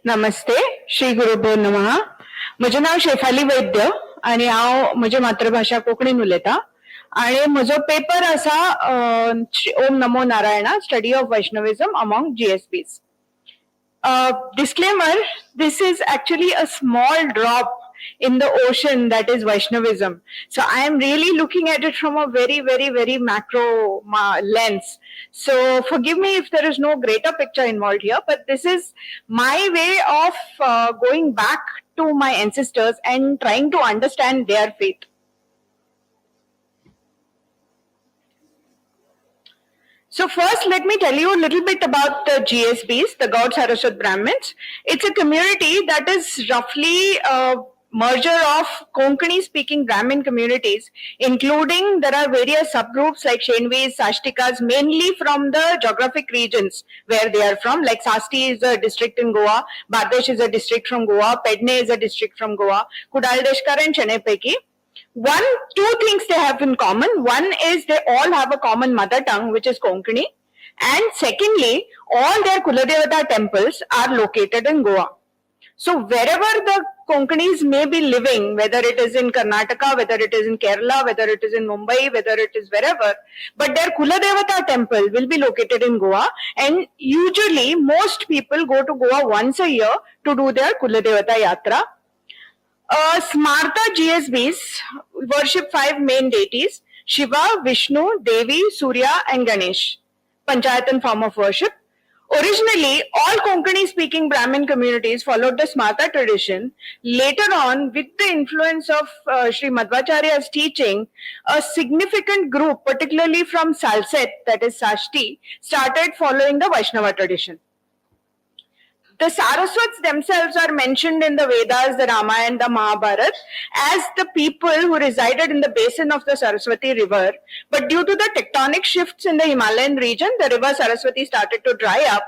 नमस्ते, श्री गुरुभ्यो नमः. म्हजें नाव शेफाली वैद्य आणि हांव म्हजी मातृभाषा कोंकणीन उलयतां आणि म्हजो पेपर आसा ओम नमो Narayana study of Vaishnavism among GSBs. Disclaimer, this is actually a small drop in the ocean that is Vaishnavism. So I am really looking at it from a very macro lens. So forgive me if there is no greater picture involved here, but this is my way of going back to my ancestors and trying to understand their faith. So first, let me tell you a little bit about the GSBs, the Gaud Saraswat Brahmins. It's a community that is roughly a merger of Konkani-speaking Brahmin communities, including there are various subgroups like Shenvis, Sashtikas, mainly from the geographic regions where they are from. Like Sasti is a district in Goa, Bardesh is a district from Goa, Pedne is a district from Goa, Kudaldeshkar and Chennai. Two things they have in common. One is they all have a common mother tongue, which is Konkani. And secondly, all their Kuladevata temples are located in Goa. So wherever the Konkanis may be living, whether it is in Karnataka, whether it is in Kerala, whether it is in Mumbai, whether it is wherever, but their Kuladevata temple will be located in Goa. And usually most people go to Goa once a year to do their Kuladevata Yatra. Smarta GSBs worship 5 main deities: Shiva, Vishnu, Devi, Surya and Ganesh. Panchayatan form of worship. Originally, all Konkani-speaking Brahmin communities followed the Smarta tradition. Later on, with the influence of Sri Madhvacharya's teaching, a significant group, particularly from Salset, that is Sashti, started following the Vaishnava tradition. The Saraswats themselves are mentioned in the Vedas, the Ramayana, the Mahabharata as the people who resided in the basin of the Saraswati river. But due to the tectonic shifts in the Himalayan region, the river Saraswati started to dry up.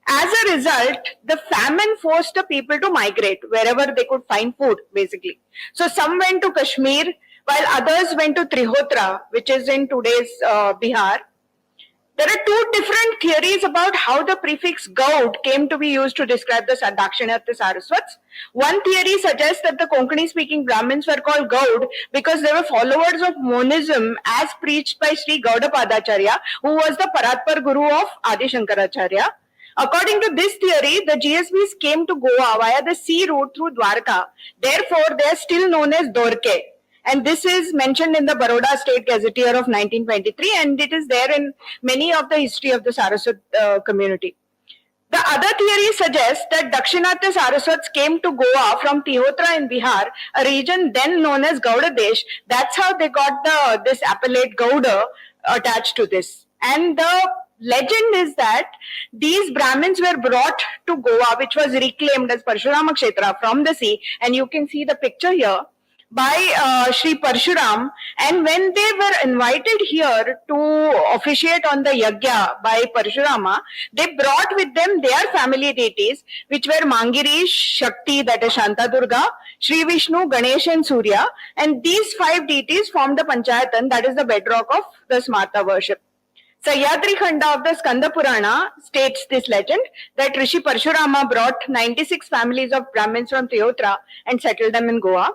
As a result, the famine forced the people to migrate wherever they could find food, basically. So some went to Kashmir, while others went to Trihotra, which is in today's Bihar. There are two different theories about how the prefix Gaud came to be used to describe the Dakshinatya Saraswats. One theory suggests that the Konkani-speaking Brahmins were called Gaud because they were followers of monism as preached by Sri Gaudapadacharya, who was the Paratpar Guru of Adi Shankaracharya. According to this theory, the GSBs came to Goa via the sea route through Dwarka. Therefore, they are still known as Dorke. And this is mentioned in the Baroda State Gazetteer of 1923, and it is there in many of the history of the Saraswat community. The other theory suggests that Dakshinatya Saraswats came to Goa from Tihotra in Bihar, a region then known as Gaudadesh. That's how they got this appellate Gauda attached to this. And the legend is that these Brahmins were brought to Goa, which was reclaimed as Parshurama Kshetra from the sea, and you can see the picture here, by Sri Parshurama, and when they were invited here to officiate on the yajna by Parshurama, they brought with them their family deities, which were Mangirish, Shakti, that is Shanta Durga, Sri Vishnu, Ganesh and Surya, and these 5 deities formed the Panchayatan, that is the bedrock of the Smarta worship. Sahyadri Khanda of the Skanda Purana states this legend that Rishi Parshurama brought 96 families of Brahmins from Tihotra and settled them in Goa.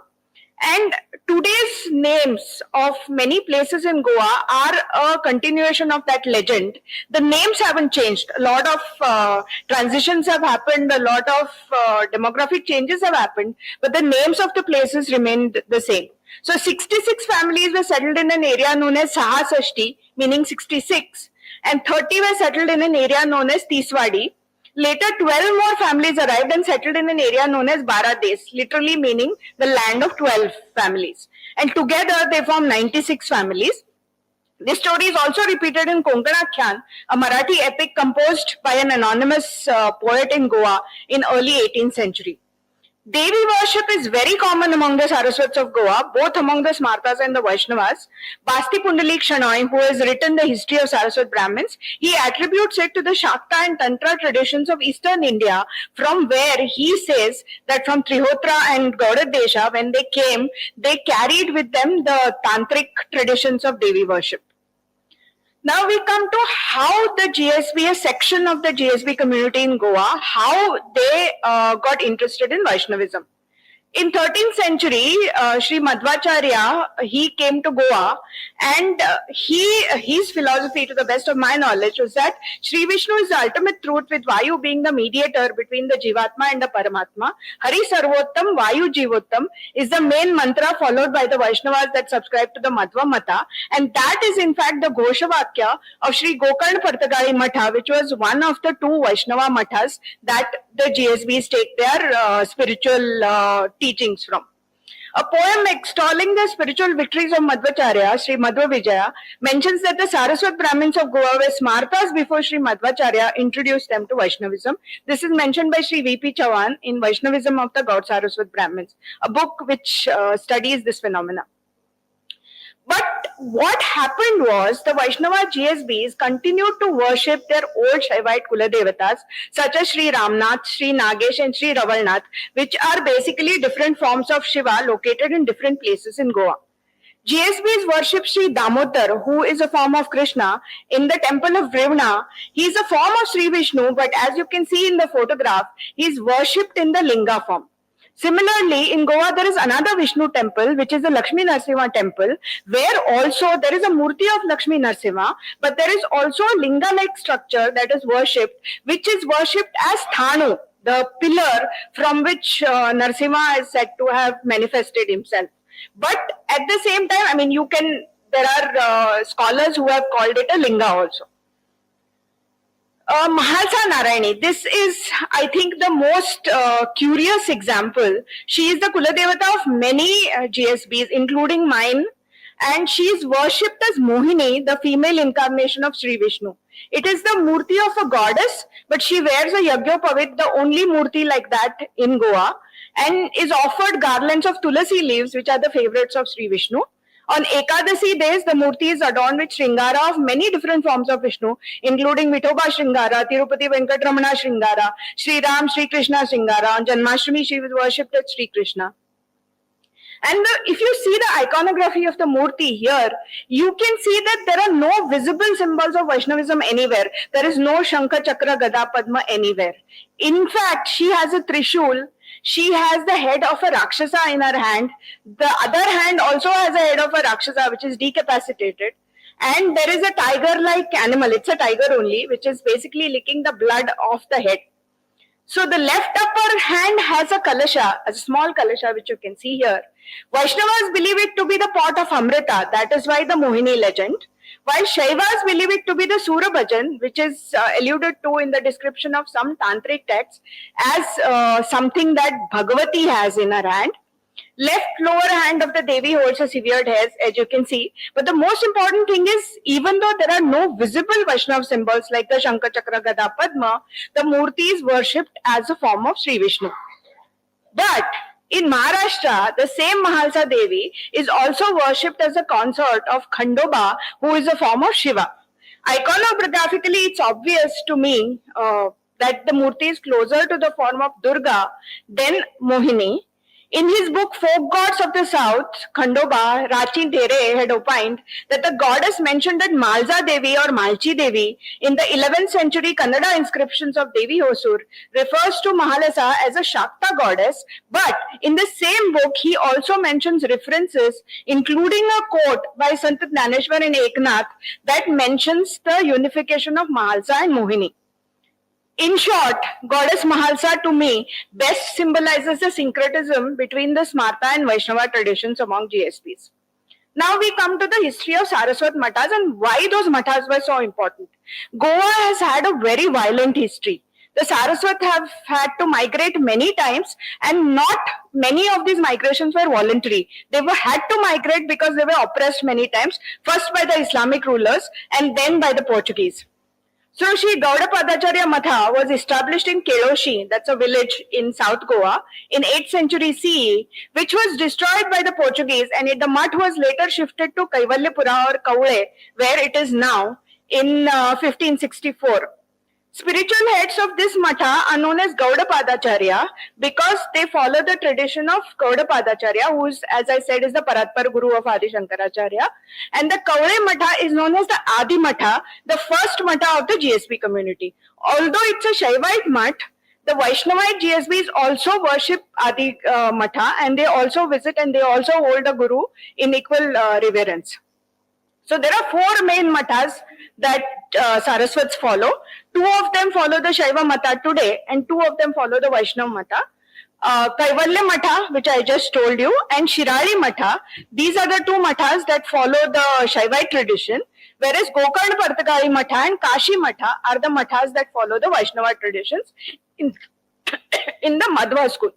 And today's names of many places in Goa are a continuation of that legend. The names haven't changed. A lot of transitions have happened, a lot of demographic changes have happened, but the names of the places remained the same. So 66 families were settled in an area known as Sahasashti, meaning 66, and 30 were settled in an area known as Tiswadi. Later, 12 more families arrived and settled in an area known as Baradesh, literally meaning the land of 12 families. And together, they form 96 families. This story is also repeated in Konkanakyan, a Marathi epic composed by an anonymous poet in Goa in early 18th century. Devi worship is very common among the Saraswats of Goa, both among the Smartas and the Vaishnavas. Basti Pundalik Shanoy, who has written the history of Saraswat Brahmins, he attributes it to the Shakta and Tantra traditions of Eastern India, from where he says that from Trihotra and Gaudadesha, when they came, they carried with them the Tantric traditions of Devi worship. Now we come to how the GSB, a section of the GSB community in Goa, how they got interested in Vaishnavism. In 13th century, Sri Madhvacharya, he came to Goa, and his philosophy, to the best of my knowledge, was that Sri Vishnu is the ultimate truth, with Vayu being the mediator between the Jivatma and the Paramatma. Hari Sarvottam, Vayu Jivottam is the main mantra followed by the Vaishnavas that subscribe to the Madhva Mata, and that is in fact the Ghoshavakya of Sri Gokarna Partagali Matha, which was one of the two Vaishnava Mathas that the GSBs take their spiritual teachings from. A poem extolling the spiritual victories of Madhvacharya, Sri Madhva Vijaya, mentions that the Saraswat Brahmins of Goa were Smartas before Sri Madhvacharya introduced them to Vaishnavism. This is mentioned by Sri V.P. Chauhan in Vaishnavism of the God Saraswat Brahmins, a book which studies this phenomena. But what happened was the Vaishnava GSBs continued to worship their old Shaivite Kuladevatas such as Sri Ramnath, Sri Nagesh and Sri Ravalnath, which are basically different forms of Shiva located in different places in Goa. GSBs worship Sri Damodar, who is a form of Krishna, in the temple of Vrivna. He is a form of Sri Vishnu, but as you can see in the photograph, he is worshipped in the Linga form. Similarly, in Goa, there is another Vishnu temple, which is the Lakshmi Narsimha temple, where also there is a murti of Lakshmi Narsimha, but there is also a linga-like structure that is worshipped, which is worshipped as Thanu, the pillar from which Narsimha is said to have manifested himself. But at the same time, there are scholars who have called it a linga also. Mahalsa Narayani, this is, I think, the most curious example. She is the Kuladevata of many GSBs, including mine, and she is worshipped as Mohini, the female incarnation of Sri Vishnu. It is the murti of a goddess, but she wears a Yagyopavit, the only murti like that in Goa, and is offered garlands of tulasi leaves, which are the favorites of Sri Vishnu. On Ekadasi days, the murti is adorned with Shringara of many different forms of Vishnu, including Vithoba Shringara, Tirupati Venkatramana Shringara, Sri Ram, Sri Krishna Shringara. On Janmashtami, she was worshipped as Sri Krishna. And if you see the iconography of the murti here, you can see that there are no visible symbols of Vaishnavism anywhere. There is no Shankha, Chakra, Gada, Padma anywhere. In fact, she has a Trishul. She has the head of a Rakshasa in her hand. The other hand also has a head of a Rakshasa, which is decapacitated. And there is a tiger-like animal, it's a tiger only, which is basically licking the blood off the head. So the left upper hand has a kalasha, a small kalasha, which you can see here. Vaishnavas believe it to be the pot of Amrita, that is why the Mohini legend. While Shaivas believe it to be the Sura Bhajan, which is alluded to in the description of some tantric texts as something that Bhagavati has in her hand. Left lower hand of the Devi holds a severed head, as you can see. But the most important thing is, even though there are no visible Vaishnava symbols like the Shankha, Chakra, Gada, Padma, the murti is worshipped as a form of Sri Vishnu. But in Maharashtra, the same Mahalsa Devi is also worshipped as a consort of Khandoba, who is a form of Shiva. Iconographically, it's obvious to me that the murti is closer to the form of Durga than Mohini. In his book Folk Gods of the South, Khandoba, Rachi Dhere had opined that the goddess mentioned that Malza Devi or Malchi Devi in the 11th century Kannada inscriptions of Devi Hosur refers to Mahalasa as a Shakta goddess, but in the same book he also mentions references including a quote by Sant Jnaneshwar and Eknath that mentions the unification of Mahalsa and Mohini. In short, goddess Mahalsa to me best symbolizes the syncretism between the Smarta and Vaishnava traditions among GSBs. Now we come to the history of Saraswat Matas and why those Matas were so important. Goa has had a very violent history. The Saraswat have had to migrate many times and not many of these migrations were voluntary. They had to migrate because they were oppressed many times, first by the Islamic rulers and then by the Portuguese. So Sri Gauda Padacharya Matha was established in Keloshi, that's a village in South Goa, in 8th century CE, which was destroyed by the Portuguese, and the Math was later shifted to Kaivalyapura or Kaule, where it is now, in 1564. Spiritual heads of this matha are known as Gaudapadacharya because they follow the tradition of Gaudapadacharya, who is, as I said, is the Paratpar Guru of Adi Shankaracharya. And the Kaure Matha is known as the Adi Matha, the first Matha of the GSB community. Although it's a Shaivite Math, the Vaishnavite GSBs also worship Adi Matha, and they also visit and they also hold the Guru in equal reverence. So there are four main matas that Saraswats follow. Two of them follow the Shaiva Mata today, and two of them follow the Vaishnava Mata. Kaivalya Mata, which I just told you, and Shirali Mata, these are the two matas that follow the Shaivite tradition, whereas Gokarna Partakari Mata and Kashi Mata are the matas that follow the Vaishnava traditions in the Madhva school.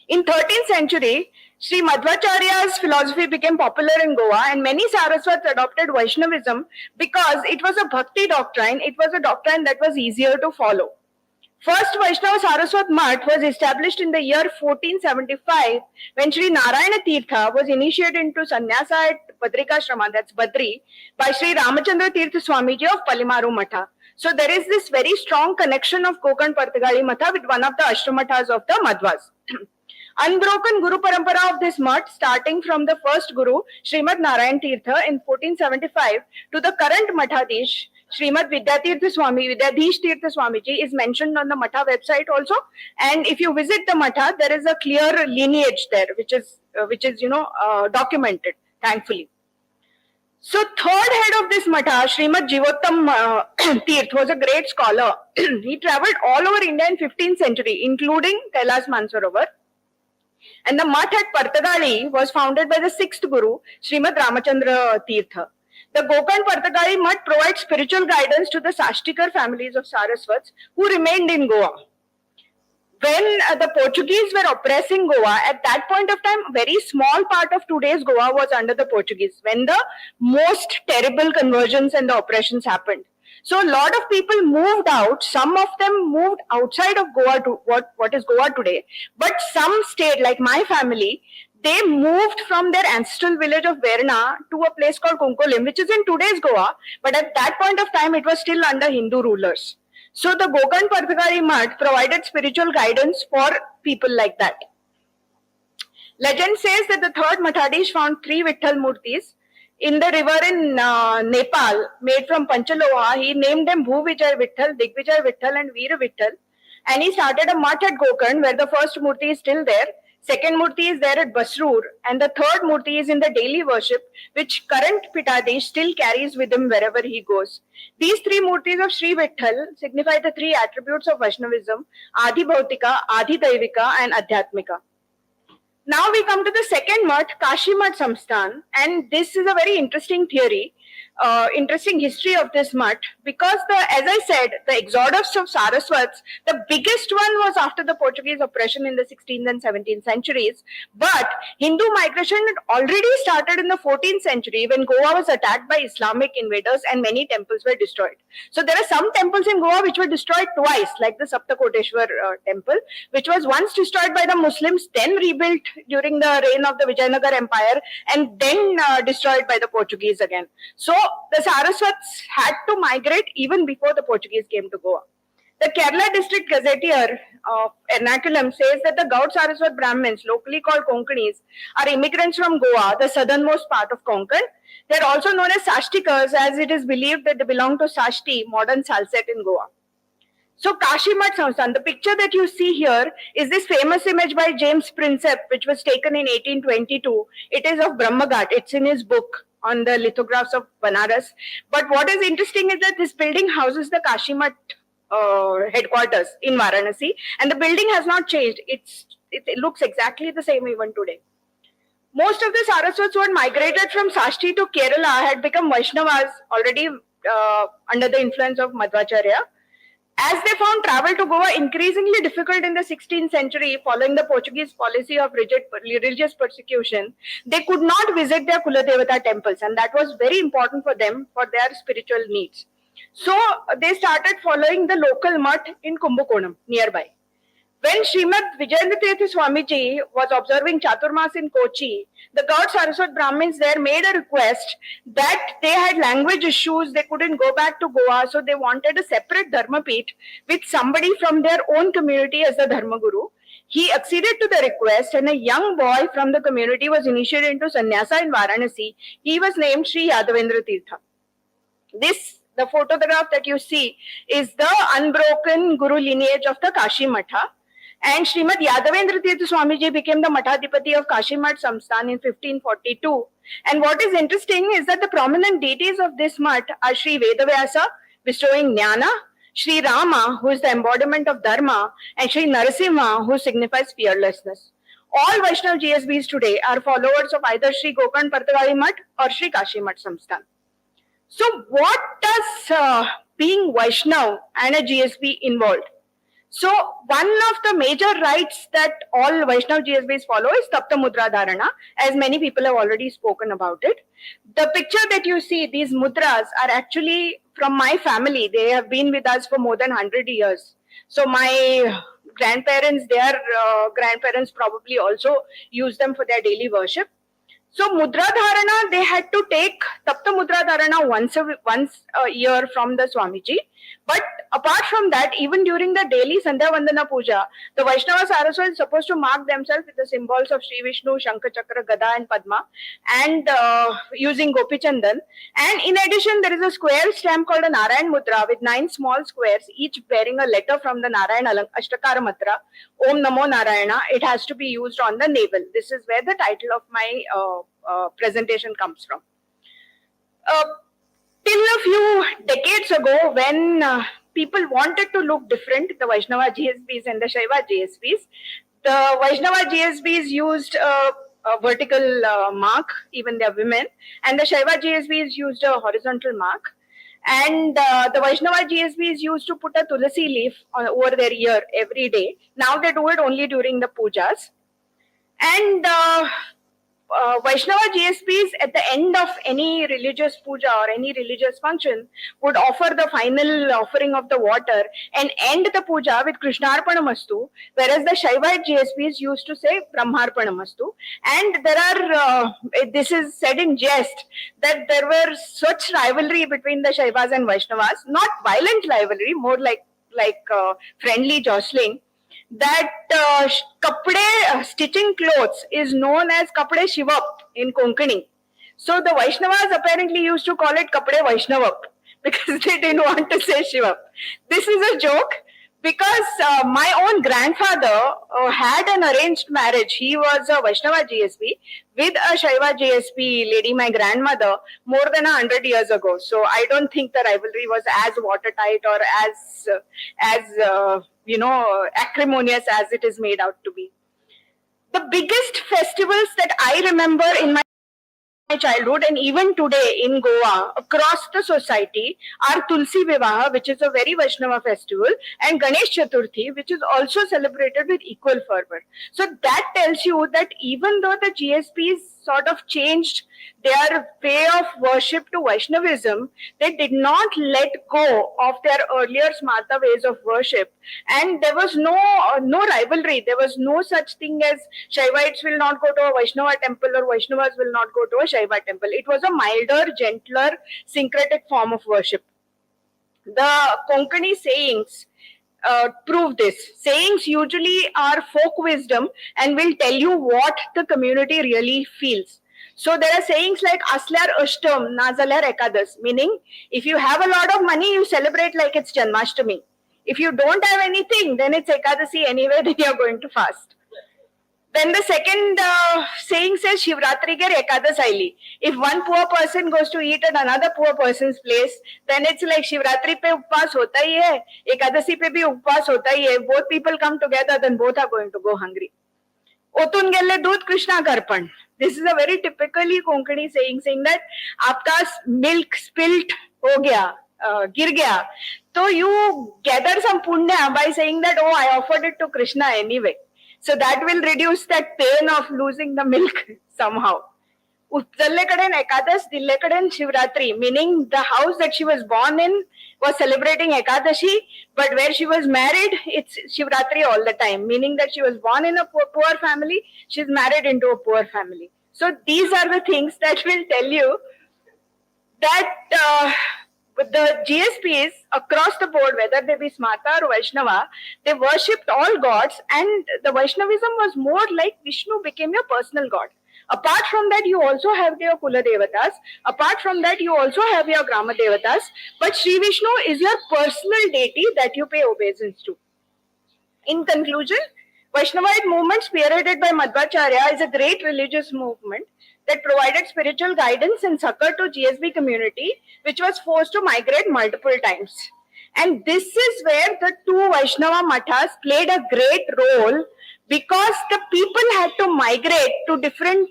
In 13th century, Sri Madhvacharya's philosophy became popular in Goa, and many Saraswats adopted Vaishnavism because it was a bhakti doctrine. It was a doctrine that was easier to follow. First Vaishnava Saraswat Math was established in the year 1475 when Sri Narayana Tirtha was initiated into sannyasa at Badrikashrama, that's Badri, by Sri Ramachandra Tirtha Swamiji of Palimaru Matha. So there is this very strong connection of Kokan Partagali Matha with one of the Ashtamathas of the Madhvas. Unbroken Guru Parampara of this Math, starting from the first Guru, Srimad Narayan Tirtha in 1475 to the current Mathadish, Srimad Vidyatirtha Swami, Vidyadhish Tirtha Swamiji, is mentioned on the Matha website also. And if you visit the Matha, there is a clear lineage there, which is documented, thankfully. So third head of this Matha, Srimad Jivottam Tirth, was a great scholar. He travelled all over India in 15th century, including Kailas Mansarovar. And the Math at Partagali was founded by the sixth Guru, Srimad Ramachandra Tirtha. The Gokan Partagali Math provides spiritual guidance to the Sashtikar families of Saraswats who remained in Goa. When the Portuguese were oppressing Goa, at that point of time, a very small part of today's Goa was under the Portuguese, when the most terrible conversions and the oppressions happened. So a lot of people moved out. Some of them moved outside of Goa to what is Goa today. But some stayed, like my family, they moved from their ancestral village of Verna to a place called Konkolim, which is in today's Goa. But at that point of time, it was still under Hindu rulers. So the Gokan Parthakari Math provided spiritual guidance for people like that. Legend says that the third Mathadish found 3 Vitthal Murtis in the river in Nepal, made from Panchaloha. He named them Bhu Vijay Vitthal, Digvijay Vitthal and Veera Vitthal. And he started a math at Gokarn, where the first Murti is still there. Second Murti is there at Basrur, and the third Murti is in the daily worship, which current Pitadish still carries with him wherever he goes. These 3 Murtis of Sri Vitthal signify the 3 attributes of Vaishnavism: Adi Bhautika, Adi Daivika and Adhyatmika. Now we come to the second Math, Kashi Mata Samsthan, and this is a very interesting theory, interesting history of this Math, because as I said, the exodus of Saraswats, the biggest one was after the Portuguese oppression in the 16th and 17th centuries, but Hindu migration had already started in the 14th century when Goa was attacked by Islamic invaders and many temples were destroyed. So there are some temples in Goa which were destroyed twice, like the Saptakoteshwar temple, which was once destroyed by the Muslims, then rebuilt during the reign of the Vijayanagar Empire, and then destroyed by the Portuguese again. So the Saraswats had to migrate even before the Portuguese came to Goa. The Kerala District Gazetteer of Ernakulam says that the Gaud Saraswat Brahmins, locally called Konkanis, are immigrants from Goa, the southernmost part of Konkan. They are also known as Sashtikas, as it is believed that they belong to Sashti, modern Salset in Goa. So Kashi Mata Samsthan, the picture that you see here is this famous image by James Prinsep, which was taken in 1822. It is of Brahmaghat. It's in his book on the lithographs of Banaras. But what is interesting is that this building houses the Kashi Mata headquarters in Varanasi, and the building has not changed. It looks exactly the same even today. Most of the Saraswats who had migrated from Sashti to Kerala had become Vaishnavas already under the influence of Madhvacharya. As they found travel to Goa increasingly difficult in the 16th century following the Portuguese policy of rigid religious persecution, they could not visit their Kuladevata temples, and that was very important for them for their spiritual needs. So they started following the local Math in Kumbakonam nearby. When Srimad Vijayendra Swamiji was observing Chaturmas in Kochi, the God Saraswat Brahmins there made a request that they had language issues, they couldn't go back to Goa, so they wanted a separate Dharmapeeth with somebody from their own community as the Dharma Guru. He acceded to the request, and a young boy from the community was initiated into sannyasa in Varanasi. He was named Sri Yadavendra Tirtha. The photograph that you see is the unbroken Guru lineage of the Kashi Mata. And Srimad Yadavendra Tirtha Swamiji became the Mathadipati of Kashi Mat Samsthan in 1542. And what is interesting is that the prominent deities of this Mat are Sri Vedavyasa, bestowing Jnana, Sri Rama, who is the embodiment of Dharma, and Sri Narasimha, who signifies fearlessness. All Vaishnava GSBs today are followers of either Sri Gokarn Partagali Mat or Sri Kashi Mat Samsthan. So, what does being Vaishnav and a GSB involved? So, one of the major rites that all Vaishnav GSBs follow is Tapta Mudra Dharana, as many people have already spoken about it. The picture that you see, these mudras are actually from my family. They have been with us for more than 100 years. So, my grandparents, their grandparents probably also use them for their daily worship. So Mudra Dharana, they had to take Tapta Mudra Dharana once a year from the Swamiji. But apart from that, even during the daily Sandhya Vandana Puja, the Vaishnava Saraswat is supposed to mark themselves with the symbols of Sri Vishnu, Shankha Chakra, Gada and Padma, and using Gopi Chandan. And in addition, there is a square stamp called a Narayan Mudra with 9 small squares, each bearing a letter from the Narayan Ashtakara Matra, Om Namo Narayana. It has to be used on the navel. This is where the title of my presentation comes from. Till a few decades ago, when people wanted to look different, the Vaishnava GSBs and the Shaiva GSBs, the Vaishnava GSBs used a vertical mark, even their women, and the Shaiva GSBs used a horizontal mark. And the Vaishnava GSBs used to put a tulasi leaf over their ear every day. Now they do it only during the pujas. And Vaishnava GSBs at the end of any religious puja or any religious function would offer the final offering of the water and end the puja with Krishnarpanamastu, whereas the Shaivite GSBs used to say Brahmarpanamastu. And there are, this is said in jest, that there were such rivalry between the Shaivas and Vaishnavas, not violent rivalry, more like friendly jostling, that stitching clothes is known as kapde shivap in Konkani. So the Vaishnavas apparently used to call it kapde Vaishnavap because they didn't want to say shivap. This is a joke because my own grandfather had an arranged marriage. He was a Vaishnava GSB with a Shaiva GSB lady, my grandmother, more than 100 years ago. So I don't think the rivalry was as watertight or as acrimonious as it is made out to be. The biggest festivals that I remember in my childhood and even today in Goa across the society are Tulsi Vivaha, which is a very Vaishnava festival, and Ganesh Chaturthi, which is also celebrated with equal fervor. So that tells you that even though the GSPs sort of changed their way of worship to Vaishnavism, they did not let go of their earlier Smata ways of worship. And there was no rivalry. There was no such thing as Shaivites will not go to a Vaishnava temple or Vaishnavas will not go to a Shaiva temple. It was a milder, gentler, syncretic form of worship. The Konkani sayings prove this. Sayings usually are folk wisdom and will tell you what the community really feels. So there are sayings like Aslyar Ashtam, Nazalyar Ekadas, meaning if you have a lot of money, you celebrate like it's Janmashtami. If you don't have anything, then it's Ekadasi anyway, then you're going to fast. Then the second saying says Shivratri Ger Ekadas Aili. If one poor person goes to eat at another poor person's place, then it's like Shivratri pe uppas hota hi hai, Ekadasi pe bhi uppas hota hi hai. Both people come together, then both are going to go hungry. Otun gelle doodh Krishna karpan. This is a very typically Konkani saying that aapka milk spilt ho gaya, gir gaya. So you gather some punya by saying that, oh, I offered it to Krishna anyway. So that will reduce that pain of losing the milk somehow. Uttalekade Ekadas, Dillekade Shivratri, meaning the house that she was born in was celebrating Ekadashi, but where she was married, it's Shivratri all the time, meaning that she was born in a poor family, she's married into a poor family. So these are the things that will tell you that the GSPs across the board, whether they be Smata or Vaishnava, they worshipped all gods, and the Vaishnavism was more like Vishnu became your personal god. Apart from that, you also have your Kula Devatas. Apart from that, you also have your Grama Devatas. But Sri Vishnu is your personal deity that you pay obeisance to. In conclusion, Vaishnavite movement spearheaded by Madhvacharya is a great religious movement that provided spiritual guidance and succor to GSB community, which was forced to migrate multiple times. And this is where the two Vaishnava Matas played a great role, because the people had to migrate to different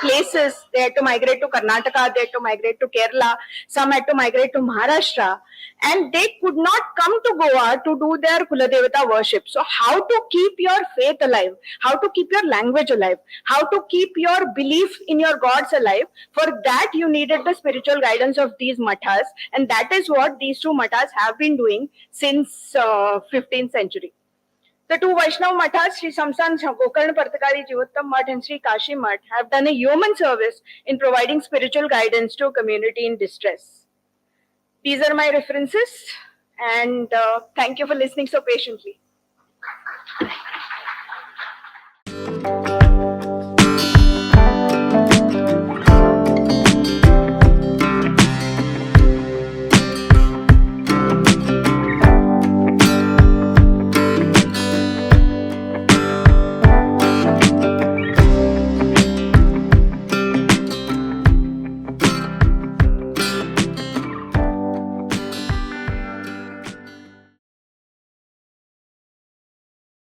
places. They had to migrate to Karnataka, they had to migrate to Kerala, some had to migrate to Maharashtra, and they could not come to Goa to do their Kuladevata worship. So how to keep your faith alive, how to keep your language alive, how to keep your belief in your gods alive, for that you needed the spiritual guidance of these mathas, and that is what these two mathas have been doing since 15th century. The two Vaishnava Matas, Sri Samsan Gokarna Partakari Jivottam Mat and Sri Kashi Mat, have done a human service in providing spiritual guidance to a community in distress. These are my references, and thank you for listening so patiently.